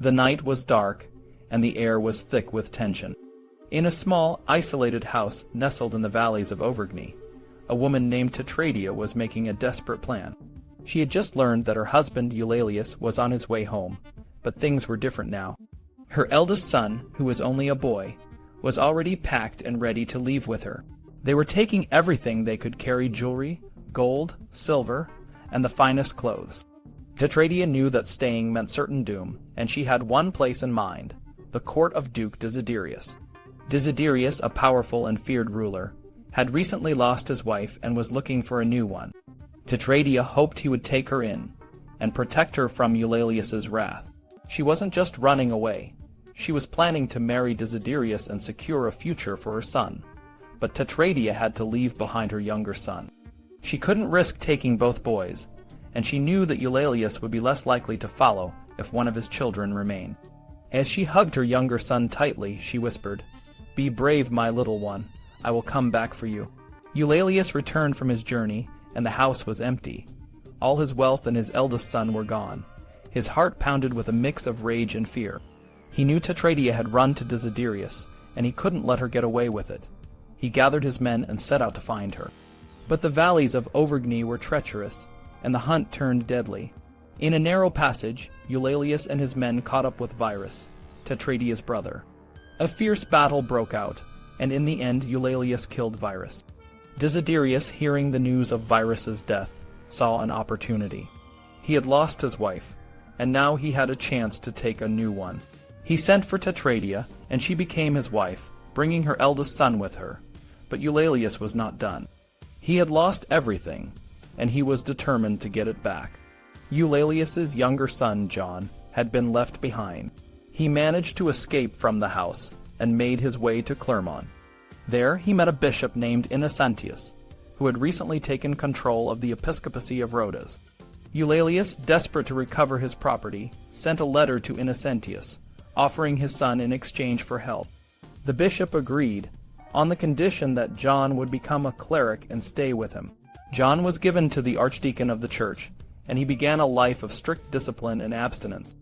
The night was dark, and the air was thick with tension. In a small, isolated house nestled in the valleys of Auvergne, a woman named Tetradia was making a desperate plan. She had just learned that her husband Eulalius was on his way home, but things were different now. Her eldest son, who was only a boy, was already packed and ready to leave with her. They were taking everything they could carry: jewelry, gold, silver, and the finest clothes. Tetradia knew that staying meant certain doom, and she had one place in mind: the court of Duke Desiderius. Desiderius, a powerful and feared ruler, had recently lost his wife and was looking for a new one. Tetradia hoped he would take her in and protect her from Eulalius's wrath. She wasn't just running away. She was planning to marry Desiderius and secure a future for her son. But Tetradia had to leave behind her younger son. She couldn't risk taking both boys, and she knew that Eulalius would be less likely to follow if one of his children remained. As she hugged her younger son tightly, she whispered, "Be brave, my little one. I will come back for you." Eulalius returned from his journey, and the house was empty. All his wealth and his eldest son were gone. His heart pounded with a mix of rage and fear. He knew Tetradia had run to Desiderius, and he couldn't let her get away with it. He gathered his men and set out to find her. But the valleys of Auvergne were treacherous, and the hunt turned deadly. In a narrow passage, Eulalius and his men caught up with Virus, Tetradia's brother. A fierce battle broke out, and in the end Eulalius killed Virus. Desiderius, hearing the news of Virus's death, saw an opportunity. He had lost his wife, and now he had a chance to take a new one. He sent for Tetradia, and she became his wife, bringing her eldest son with her. But Eulalius was not done. He had lost everything, and he was determined to get it back. Eulalius's younger son, John, had been left behind. He managed to escape from the house and made his way to Clermont. There he met a bishop named Innocentius, who had recently taken control of the episcopacy of Rhodes. Eulalius, desperate to recover his property, sent a letter to Innocentius, offering his son in exchange for help. The bishop agreed, on the condition that John would become a cleric and stay with him. John was given to the archdeacon of the church, and he began a life of strict discipline and abstinence.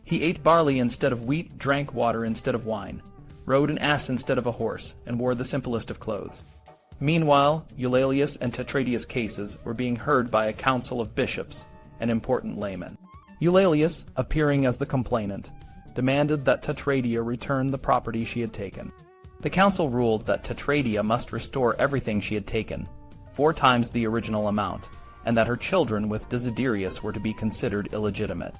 He ate barley instead of wheat, drank water instead of wine, rode an ass instead of a horse, and wore the simplest of clothes. Meanwhile, Eulalius and Tetradia's cases were being heard by a council of bishops and important laymen. Eulalius, appearing as the complainant, demanded that Tetradia return the property she had taken. The council ruled that Tetradia must restore everything she had taken, 4 times the original amount, and that her children with Desiderius were to be considered illegitimate.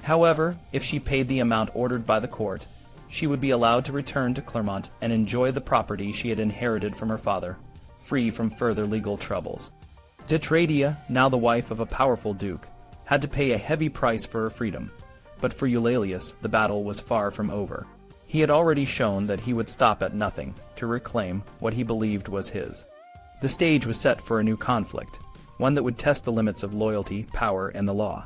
However, if she paid the amount ordered by the court, she would be allowed to return to Clermont and enjoy the property she had inherited from her father, free from further legal troubles. Tetradia, now the wife of a powerful duke, had to pay a heavy price for her freedom, but for Eulalius the battle was far from over. He had already shown that he would stop at nothing to reclaim what he believed was his. The stage was set for a new conflict, one that would test the limits of loyalty, power, and the law.